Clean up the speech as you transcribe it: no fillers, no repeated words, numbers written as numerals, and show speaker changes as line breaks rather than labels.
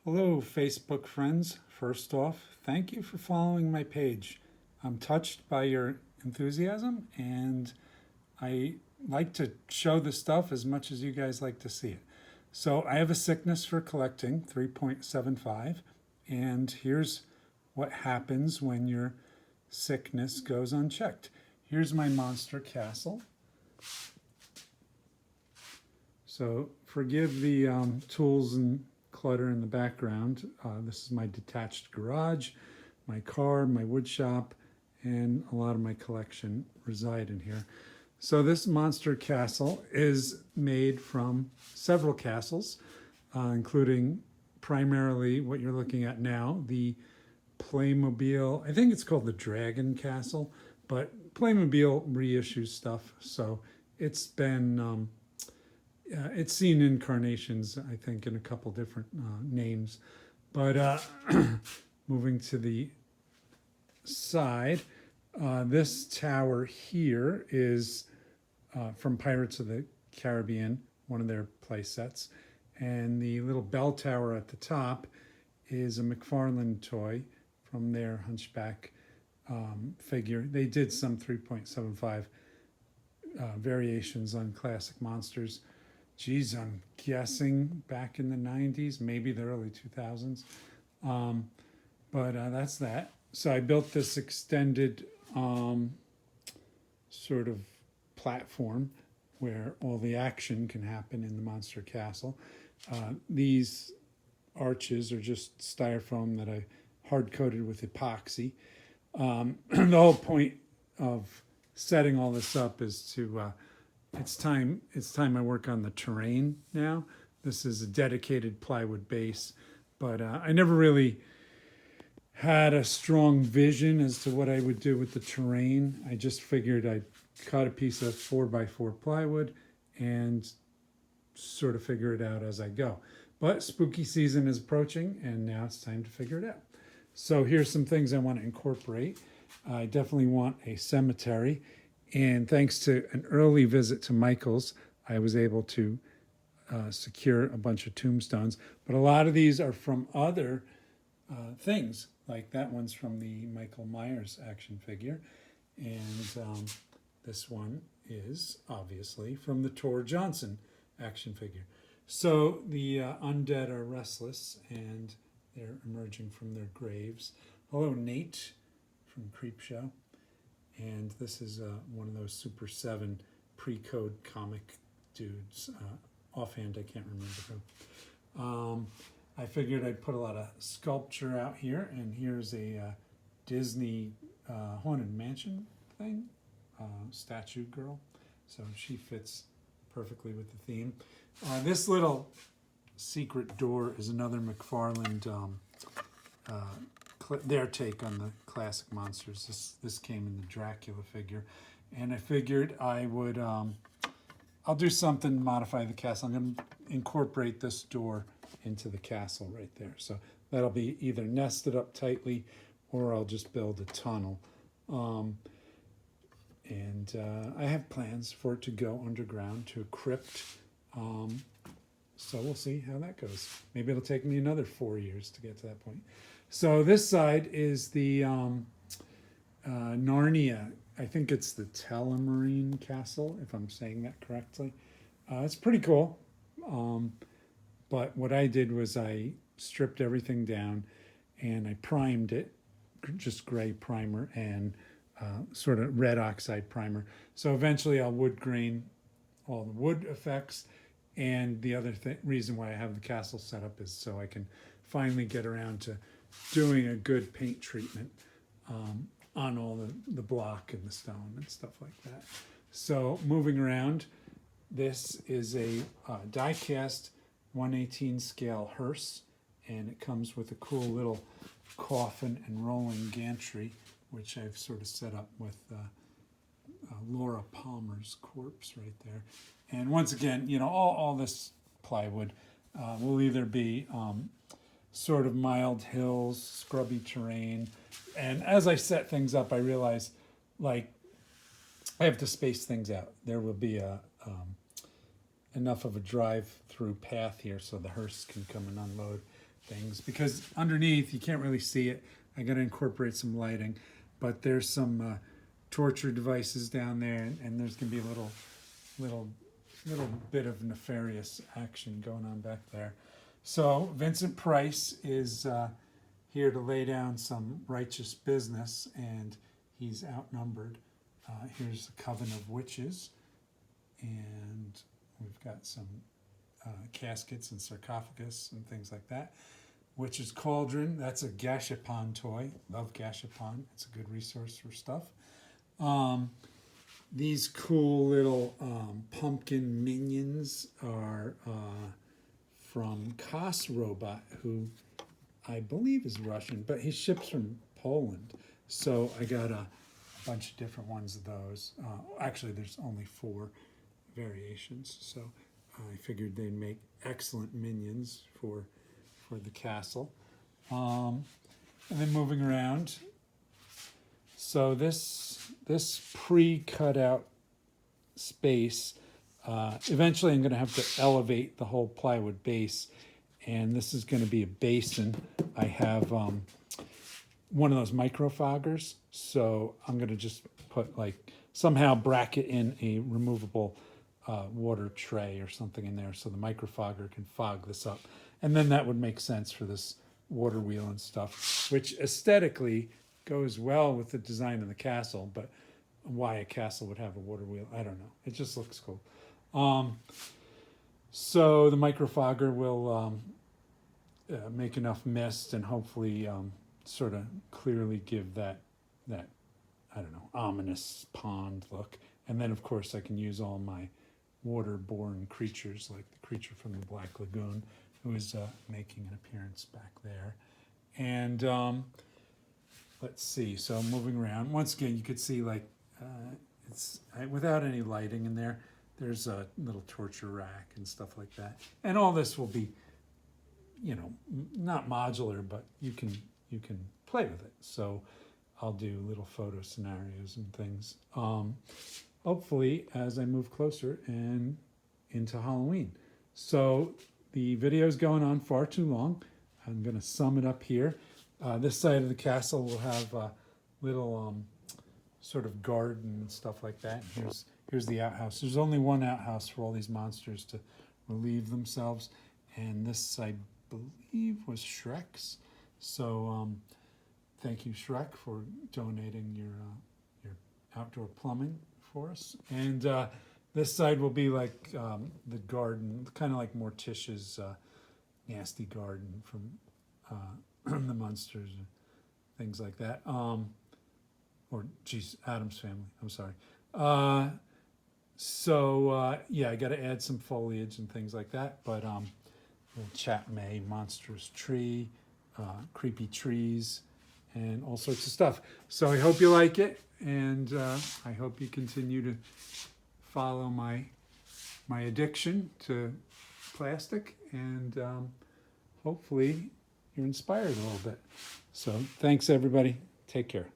Hello, Facebook friends. First off, thank you for following my page. I'm touched by your enthusiasm and I like to show the stuff as much as you guys like to see it. So, I have a sickness for collecting, 3.75, and here's what happens when your sickness goes unchecked. Here's my monster castle. So, forgive the tools and clutter in the background. This is my detached garage, my car, my wood shop, and a lot of my collection reside in here. So this monster castle is made from several castles, including primarily what you're looking at now, the Playmobil. I think it's called the Dragon Castle, but Playmobil reissues stuff, so it's seen incarnations, I think, in a couple different names. But moving to the side, this tower here is from Pirates of the Caribbean, one of their play sets. And the little bell tower at the top is a McFarlane toy from their Hunchback figure. They did some 3.75 variations on classic monsters. Geez, I'm guessing back in the 90s, maybe the early 2000s. But that's that. So I built this extended sort of platform where all the action can happen in the Monster Castle. These arches are just styrofoam that I hard coated with epoxy. The whole point of setting all this up is to it's time I work on the terrain now. This is a dedicated plywood base, but I never really had a strong vision as to what I would do with the terrain. I just figured I'd cut a piece of 4x4 plywood and sort of figure it out as I go. But spooky season is approaching and now it's time to figure it out. So here's some things I want to incorporate. I definitely want a cemetery. And thanks to an early visit to Michael's, I was able to secure a bunch of tombstones. But a lot of these are from other things, like that one's from the Michael Myers action figure. And this one is obviously from the Tor Johnson action figure. So the undead are restless and they're emerging from their graves. Hello, Nate from Creepshow. And this is one of those Super 7 pre-code comic dudes. Offhand, I can't remember who. I figured I'd put a lot of sculpture out here, and here's a Disney Haunted Mansion thing, statue girl. So she fits perfectly with the theme. This little secret door is another McFarlane their take on the classic monsters. This came in the Dracula figure, and I figured I would I'll do something to modify the castle. I'm going to incorporate this door into the castle right there. So that'll be either nested up tightly, or I'll just build a tunnel. And I have plans for it to go underground to a crypt. So we'll see how that goes. Maybe it'll take me another 4 years to get to that point. So this side is the Narnia. I think it's the Telemarine Castle, if I'm saying that correctly. It's pretty cool. But what I did was I stripped everything down and I primed it, just gray primer and sort of red oxide primer. So eventually I'll wood grain all the wood effects. And the other reason why I have the castle set up is so I can finally get around to doing a good paint treatment on all the block and the stone and stuff like that. So moving around, this is a die cast 1/18 scale hearse, and it comes with a cool little coffin and rolling gantry, which I've sort of set up with Laura Palmer's corpse right there. And once again, all this plywood will either be sort of mild hills, scrubby terrain. And as I set things up, I realize, like, I have to space things out. There will be enough of a drive-through path here so the hearse can come and unload. things, because underneath you can't really see it. I got to incorporate some lighting, but there's some torture devices down there, and there's gonna be a little bit of nefarious action going on back there. So Vincent Price is here to lay down some righteous business, and he's outnumbered. Here's the Coven of Witches, and we've got some caskets and sarcophagus and things like that. Witch's Cauldron, that's a Gashapon toy. Love Gashapon. It's a good resource for stuff. These cool little pumpkin minions are from Kos Robot, who I believe is Russian, but he ships from Poland. So I got a bunch of different ones of those. Actually, there's only 4 variations, so I figured they'd make excellent minions for the castle. And then moving around, so this pre-cut out space, eventually I'm going to have to elevate the whole plywood base, and this is going to be a basin. I have one of those microfoggers, so I'm going to just put somehow bracket in a removable water tray or something in there so the microfogger can fog this up. And then that would make sense for this water wheel and stuff, which aesthetically goes well with the design of the castle, but why a castle would have a water wheel, I don't know. It just looks cool. So the microfogger will make enough mist and hopefully sort of clearly give that, I don't know, ominous pond look. And then of course I can use all my waterborne creatures, like the creature from the Black Lagoon, who is making an appearance back there. And let's see, so moving around, once again, you could see it's without any lighting in there, there's a little torture rack and stuff like that. And all this will be, not modular, but you can play with it. So I'll do little photo scenarios and things. Hopefully as I move closer and into Halloween. So the video is going on far too long. I'm going to sum it up here. This side of the castle will have a little sort of garden and stuff like that. Here's the outhouse. There's only one outhouse for all these monsters to relieve themselves, and this I believe was Shrek's. So thank you, Shrek, for donating your outdoor plumbing for us. And this side will be like the garden, kind of like Morticia's nasty garden from the Munsters, and things like that. Addams Family. I'm sorry. Yeah, I got to add some foliage and things like that. But little Chat May, monstrous tree, creepy trees, and all sorts of stuff. So I hope you like it, and I hope you continue to follow my addiction to plastic, and hopefully you're inspired a little bit. So thanks, everybody. Take care.